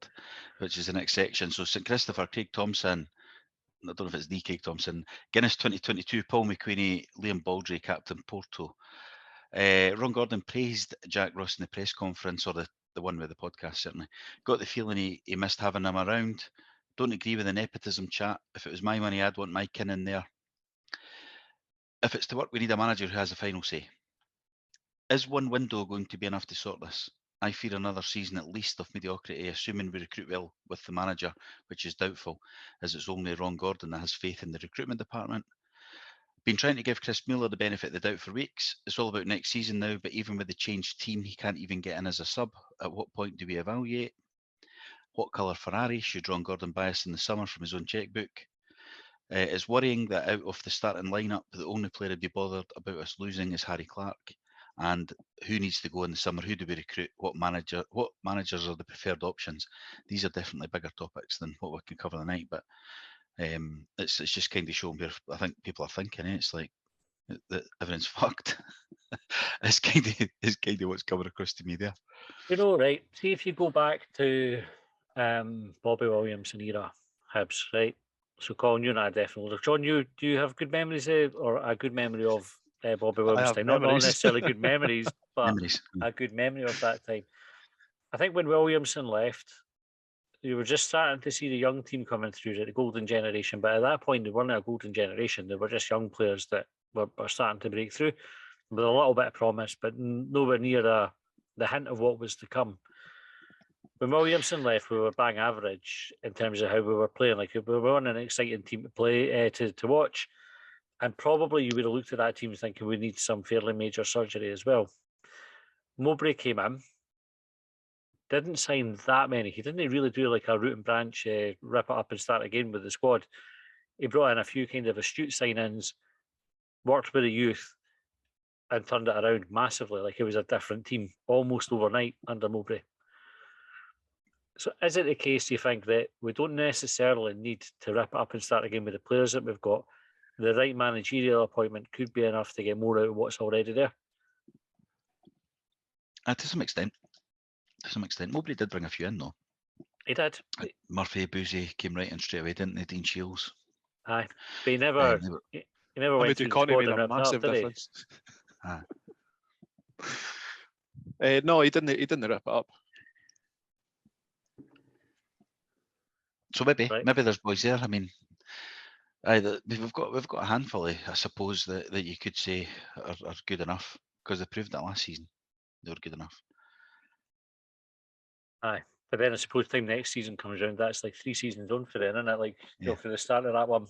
which is the next section. So St Christopher, Craig Thompson, I don't know if it's the Craig Thompson, Guinness 2022, Paul McQueenie, Liam Baldry, Captain Porto. Ron Gordon praised Jack Ross in the press conference, or the one with the podcast certainly. Got the feeling he missed having him around. Don't agree with the nepotism chat. If it was my money, I'd want my kin in there. If it's to work, we need a manager who has the final say. Is one window going to be enough to sort this? I fear another season at least of mediocrity, assuming we recruit well with the manager, which is doubtful, as it's only Ron Gordon that has faith in the recruitment department. Been trying to give Chris Mueller the benefit of the doubt for weeks. It's all about next season now, but even with the changed team, he can't even get in as a sub. At what point do we evaluate? What colour Ferrari should Ron Gordon buy us in the summer from his own chequebook? It's worrying that out of the starting lineup, the only player to be bothered about us losing is Harry Clark. And who needs to go in the summer? Who do we recruit? What managers are the preferred options? These are definitely bigger topics than what we can cover tonight. But it's just kind of showing where I think people are thinking. It's like that everything's fucked. It's kind of what's coming across to me there. You know, right? See, if you go back to Bobby Williamson era Hibs, right? So, Colin, you and I definitely. John, do you have good memories or a good memory of Bobby Williamson? Not necessarily good memories, but Memories. a good memory of that time. I think when Williamson left, you were just starting to see the young team coming through, the golden generation. But at that point, they weren't a golden generation. They were just young players that were starting to break through with a little bit of promise, but nowhere near the hint of what was to come. When Williamson left, we were bang average in terms of how we were playing. Like, we weren't an exciting team to play to watch, and probably you would have looked at that team thinking we need some fairly major surgery as well. Mowbray came in, didn't sign that many. He didn't really do like a root and branch, rip it up and start again with the squad. He brought in a few kind of astute signings, worked with the youth, and turned it around massively. Like, it was a different team almost overnight under Mowbray. So is it the case, do you think, that we don't necessarily need to rip it up and start again with the players that we've got, the right managerial appointment could be enough to get more out of what's already there. To some extent. To some extent. Nobody did bring a few in, though. He did. Murphy, Boozy came right in straight away, didn't they? Dean Shields. Aye. But he never went through the Connie squad made and a ripped it up, massive did he? difference. Aye. No, he didn't rip it up. So maybe Right. there's boys there. I mean, we've got a handful of, I suppose, that you could say are good enough, because they proved that last season. They were good enough. Aye. But then I suppose time next season comes around, that's like 3 seasons on for then, isn't it? Like, Yeah. for the start of that one.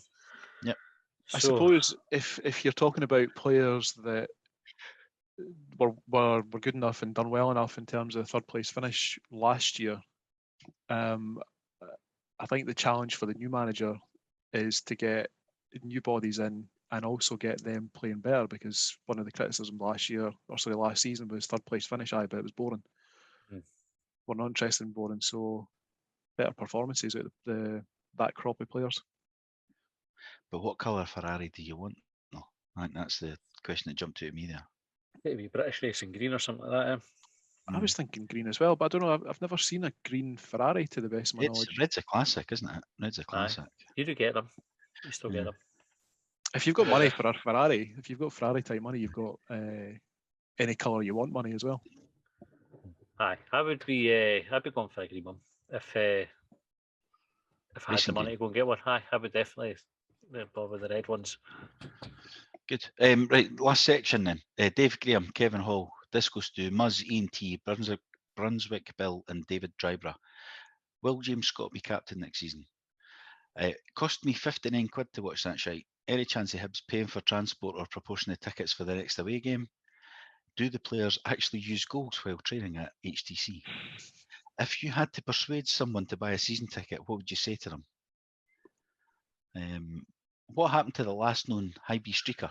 Yep. I So, suppose if you're talking about players that were good enough and done well enough in terms of third place finish last year, I think the challenge for the new manager is to get new bodies in and also get them playing better, because one of the criticisms last season was third place finish, but it was boring. We're not interested in boring, so better performances out of that crop of players. But what colour Ferrari do you want? No, I think that's the question that jumped out at me there. maybe British racing green or something like that. I was thinking green as well, but I don't know. I've never seen a green Ferrari to the best of my knowledge. Red's a classic, isn't it? Red's a classic. You do get them. You still get them. If you've got money for a Ferrari, if you've got Ferrari type money, you've got any colour you want money as well. Aye, I would be. I'd be going for a green one if I had Racing the money green. to go and get one. Aye, I would definitely bother the red ones. Good. Right, last section then. Dave Graham, Kevin Hall. This goes to Muzz, Ian T, Brunswick Bill, and David Drybra. Will James Scott be captain next season? Cost me 59 quid to watch that shite. Any chance of Hibs paying for transport or proportionate tickets for the next away game? Do the players actually use goals while training at HTC? If you had to persuade someone to buy a season ticket, what would you say to them? What happened to the last known Hibs streaker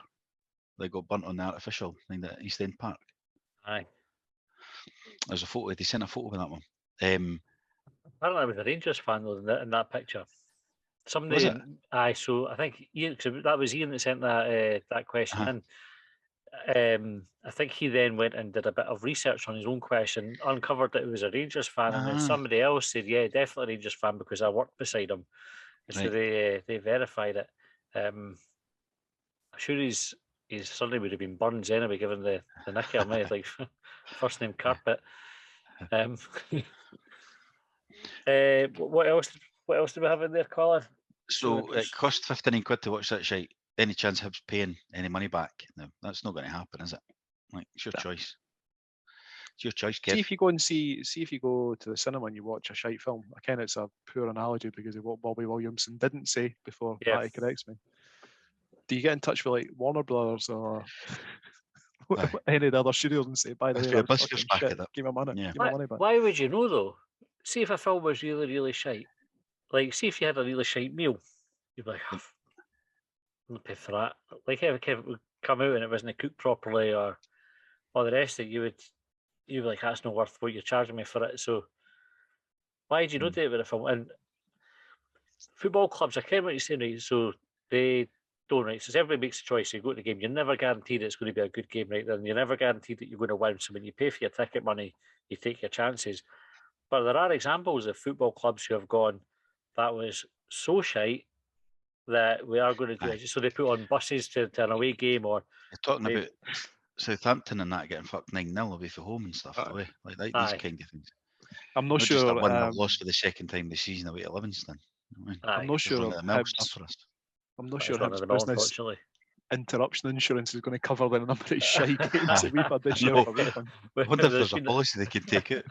that got burnt on the artificial thing at East End Park? Aye. There's a photo. They sent a photo of that one. I don't know. I was a Rangers fan though in that picture. Somebody, Was it? aye. So I think Ian, cause that was Ian that sent that question in. I think he then went and did a bit of research on his own question, uncovered that he was a Rangers fan, and then somebody else said, "Yeah, definitely Rangers fan because I worked beside him." And so they verified it. I'm sure his surname would have been Burns anyway, given the nickname, like first name Carpet. What else? What else do we have in there, Colin? So it cost 59 quid to watch that shite. Any chance Hibs paying any money back? No, that's not going to happen, is it? Like, it's your choice. It's your choice, Kev. See if you go to the cinema and you watch a shite film. Again, it's a poor analogy because of what Bobby Williamson didn't say before Matty corrects me. Do you get in touch with like Warner Brothers or any of the other studios and say, by the way, that was fucking shit, give me money, give me money back? Why would you know though? See if a film was really, really shite. Like, see if you had a really shite meal, you'd be like, oh, I'm not pay for that. Like, if it would come out and it wasn't cooked properly or all the rest of it, you'd be like, that's not worth what you're charging me for it. So why did you not do it with a film? And football clubs, I care what you're saying, right? So they don't, right? So everybody makes a choice. You go to the game, you're never guaranteed it's going to be a good game, right? Then you're never guaranteed that you're going to win. So when you pay for your ticket money, you take your chances. But there are examples of football clubs who have gone, that was so shite that we are going to do it. So they put on buses to an away game, or you're talking about Southampton and that getting fucked 9-0 away from home and stuff. Like these kind of things. I'm not sure. Just a win and a loss for the second time this season away at Livingston. I'm not sure. I'm not sure Hibs business interruption insurance is going to cover the number of shite games that we've had this year. I wonder if there's a policy they can take it.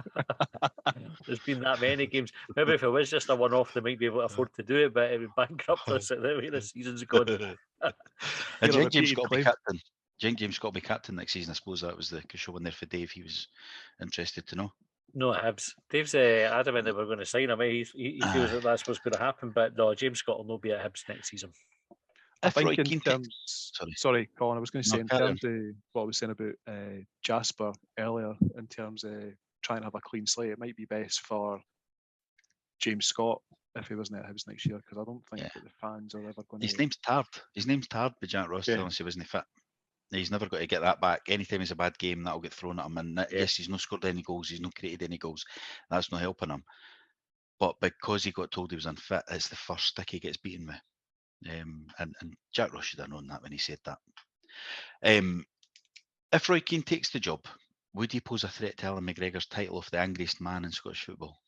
There's been that many games. Maybe if it was just a one-off, they might be able to afford to do it, but it would bankrupt us at the way the season's gone. And James Scott will be captain. James Scott will be captain next season. I suppose that was the show one there for Dave. He was interested to know. No, Hibs. Dave's adamant that we're going to sign him. He feels that that's what's going to happen, but no, James Scott will not be at Hibs next season. I think in terms... Sorry, Colin, I was going to say in terms of what I was saying about Jasper earlier, in terms of trying to have a clean slate, it might be best for James Scott if he wasn't at Hibs next year, because I don't think Yeah. that the fans are ever going His to. name's Tard. His name's Tard, but Jack Ross Yeah. telling us he wasn't fit. He's never got to get that back. Anytime it's a bad game, that'll get thrown at him. And yes, he's not scored any goals. He's not created any goals. That's not helping him. But because he got told he was unfit, it's the first stick he gets beaten with. And Jack Ross should have known that when he said that. If Roy Keane takes the job, would he pose a threat to Alan McGregor's title of the angriest man in Scottish football?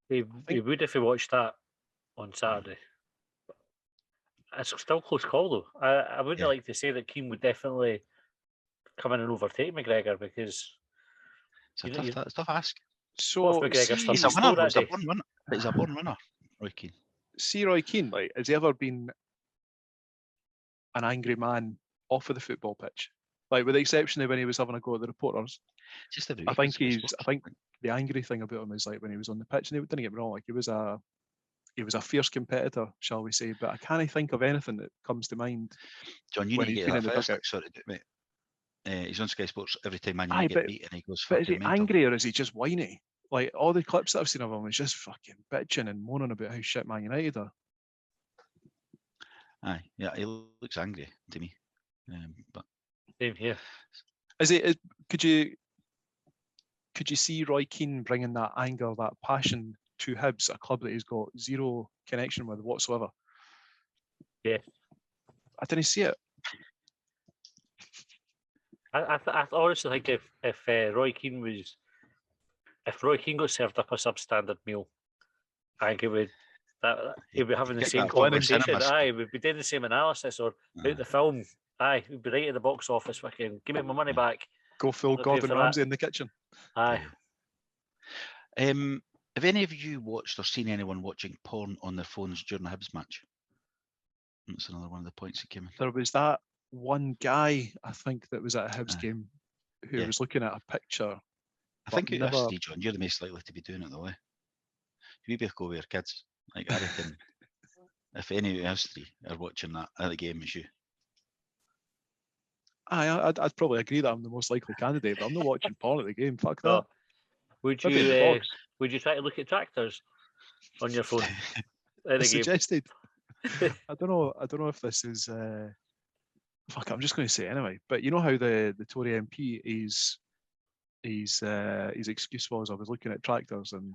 He would if he watched that on Saturday. It's still a close call though. I wouldn't like to say that Keane would definitely come in and overtake McGregor because It's a tough ask. So McGregor He's a winner. He's a born winner, Roy Keane. See Roy Keane, like, has he ever been an angry man off of the football pitch? Like, with the exception of when he was having a go at the reporters. Just every I week, think the angry thing about him is like when he was on the pitch, and he didn't get me wrong, like he was a fierce competitor, shall we say, but I can't think of anything that comes to mind. John, you when need to he's get been that in the first. dugout. Sorry, mate. He's on Sky Sports every time Man Aye, United get beat, and he goes But is fucking he mental. angry or is he just whiny? Like all the clips that I've seen of him is just fucking bitching and moaning about how shit Man United are. Aye, yeah, he looks angry to me. But same here. Could you see Roy Keane bringing that anger, that passion to Hibs, a club that he's got zero connection with whatsoever? Yeah. I didn't see it. I honestly think if Roy Keane got served up a substandard meal, I think he'd be having the Get same that fucking conversation. cinema Aye, we'd be doing the same analysis or out the film. Aye, we'd be right at the box office. Fucking give me my money back. Go full I'll pay Gordon for that. Ramsay in the kitchen. Aye. have any of you watched or seen anyone watching porn on their phones during a Hibs match? That's another one of the points that came in. There was that one guy, I think, that was at a Hibs game who was looking at a picture. I think but out of never- us three, John, you're the most likely to be doing it though. You both go with your kids. Like I reckon, if any of us three are watching that at the game, it's you. I'd probably agree that I'm the most likely candidate, but I'm not watching porn at the game. Fuck that. Would I'd be in the you box. would you try to look at tractors on your phone at I the game? suggested. I don't know if this is. Fuck, I'm just going to say it anyway. But you know how the Tory MP his excuse was, I was looking at tractors, and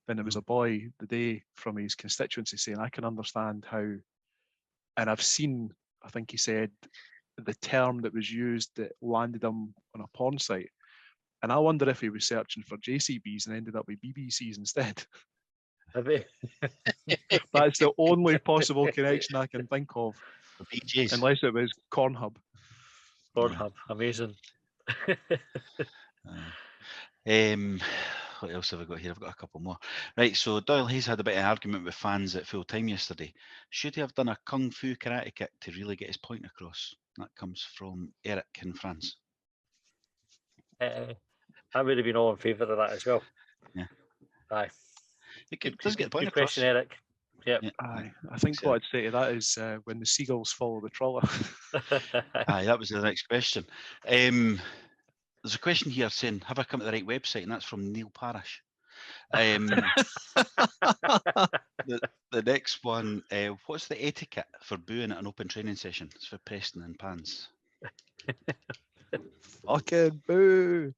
then there was a boy the day from his constituency saying, I can understand how, and I've seen, I think he said, the term that was used that landed him on a porn site. And I wonder if he was searching for JCBs and ended up with BBCs instead. That's the only possible connection I can think of. BJ's. Unless it was Cornhub. Pornhub, amazing. What else have I got here? I've got a couple more. Right, so Doyle Hayes had a bit of an argument with fans at full time yesterday. Should he have done a kung fu karate kick to really get his point across? That comes from Eric in France. I would have been all in favour of that as well. Yeah. Aye. It does get the point Good across. question, Eric. Yep. Yeah. Aye, I think what I'd say to that is when the seagulls follow the trawler. Aye, that was the next question. There's a question here saying, have I come to the right website? And that's from Neil Parish. The next one, what's the etiquette for booing at an open training session? It's for Preston and Pans. Fucking boo!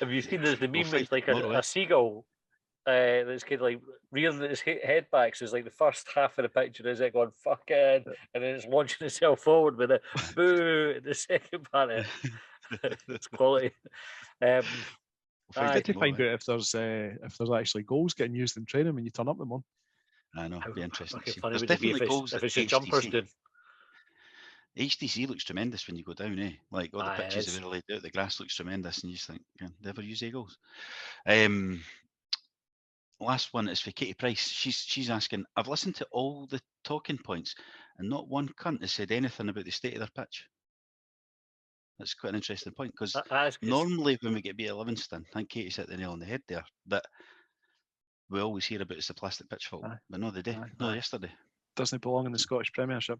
Have you seen the meme? We'll find It's like tomorrow, a seagull that's kind of like rearing its head back. So it's like the first half of the picture is it going fucking, and then it's launching itself forward with a boo in the second part. It's quality. We'll I find get to tomorrow, find out if there's actually goals getting used in training when you turn up with one. I know, it'll be interesting to Fucking see. funny There's would it be definitely goals if at it's your jumpers HTC. doing. HTC looks tremendous when you go down, eh? Like all the Aye, pitches it's- are really laid out, the grass looks tremendous, and you just think, yeah, never use Eagles. Last one is for Katie Price. She's asking, I've listened to all the talking points, and not one cunt has said anything about the state of their pitch. That's quite an interesting point because normally when we get beat at Livingston, I think Katie's hit the nail on the head there, that we always hear about it's the plastic pitch fault, but no, they did. No, yesterday. Doesn't belong in the Scottish Premiership.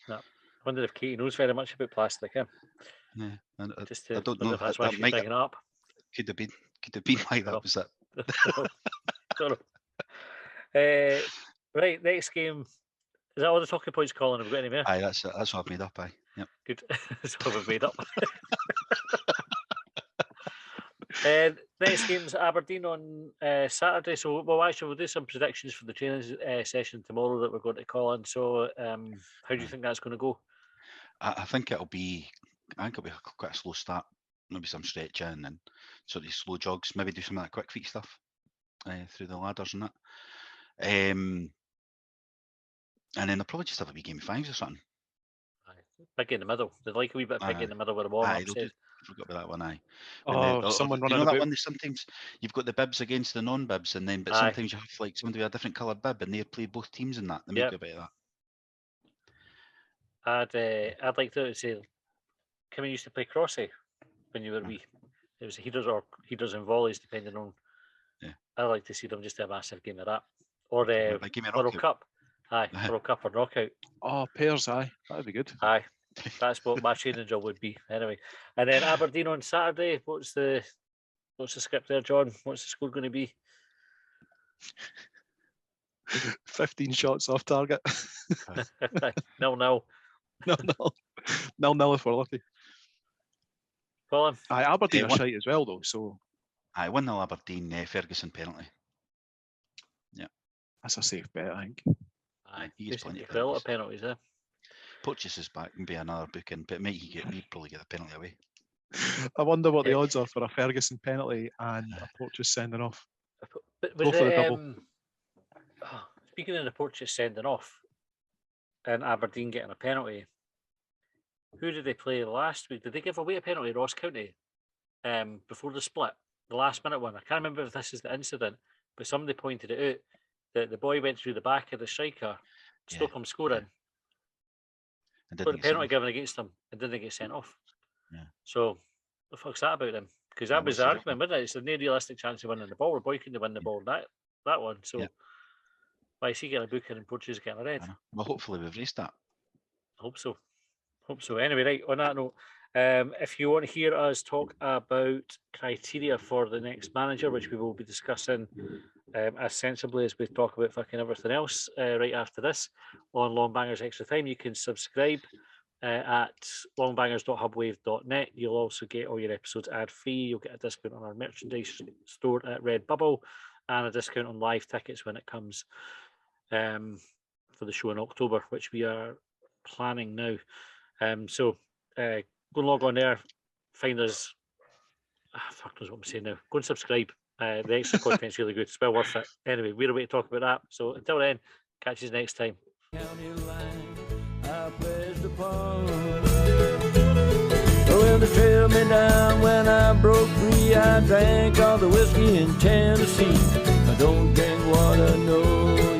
No. I wonder if Katie knows very much about plastic. Yeah, I don't know. That's why she's bringing it up. Could have been why that was that Don't know. Right, next game. Is that all the talking points, Colin? Have we got any more? Aye, that's what I've made up. Aye, yep. Good. That's what we've made up. Next game's Aberdeen on Saturday. So, we'll do some predictions for the training session tomorrow that we're going to call in. So, how do you think that's going to go? I think it'll be quite a slow start. Maybe some stretching and sort of slow jogs. Maybe do some of that quick feet stuff through the ladders and that. And then they'll probably just have a wee game of fives or something. Big in the middle. They'd like a wee bit big in the middle with a warm-up. Forgot about that one, aye. Someone running you know that about. one, there's sometimes you've got the bibs against the non-bibs, and then sometimes you have like someone with a different coloured bib, and they play both teams in that. They make a bit of that. I'd like to say, Kim used to play crossy when you were wee. It was headers and volleys, depending on. Yeah. I'd like to see them just do a massive game of that, or World Cup. Aye, World Cup or knockout. Oh, pairs, aye. That'd be good. Aye. That's what my training job would be, anyway. And then Aberdeen on Saturday. What's the script there, John? What's the score going to be? 15 shots off target. 0-0. 0-0 if we're lucky. Colin? Aye, Aberdeen are shite as well, though. So. Aye, 1-0 Aberdeen. Ferguson penalty. Yeah, that's a safe bet, I think. Aye, he gets plenty of a lot of penalties, eh? Purchase is back and be another booking, but he'd probably get the penalty away. I wonder what the odds are for a Ferguson penalty and a Porteous sending off. But Go for the double. Speaking of the Porteous sending off and Aberdeen getting a penalty, who did they play last week? Did they give away a penalty, Ross County, before the split? The last minute one. I can't remember if this is the incident, but somebody pointed it out that the boy went through the back of the striker, stop him scoring. Got the penalty given against them and didn't get sent off. Yeah. So, the fuck's that about them? Because that was the argument, wasn't it? It's a no realistic chance of winning the ball. We're boycotting to win the ball that one. So, why is he getting a booking and Portuguese getting a red? Well, hopefully we've raised that. I hope so. Anyway, right, on that note, if you want to hear us talk about criteria for the next manager, which we will be discussing as sensibly as we talk about fucking everything else right after this on Longbangers Extra Time, you can subscribe at longbangers.hubwave.net. You'll also get all your episodes ad-free. You'll get a discount on our merchandise store at Redbubble and a discount on live tickets when it comes for the show in October, which we are planning now. So go and log on there, find us. Fuck knows what I'm saying now. Go and subscribe. The extra content's really good. It's well worth it. Anyway, we're away to talk about that. So until then, catch you next time. County line, I pledged upon. Well, they trailed me down when I broke free. I drank all the whiskey in Tennessee. I don't drink water, no.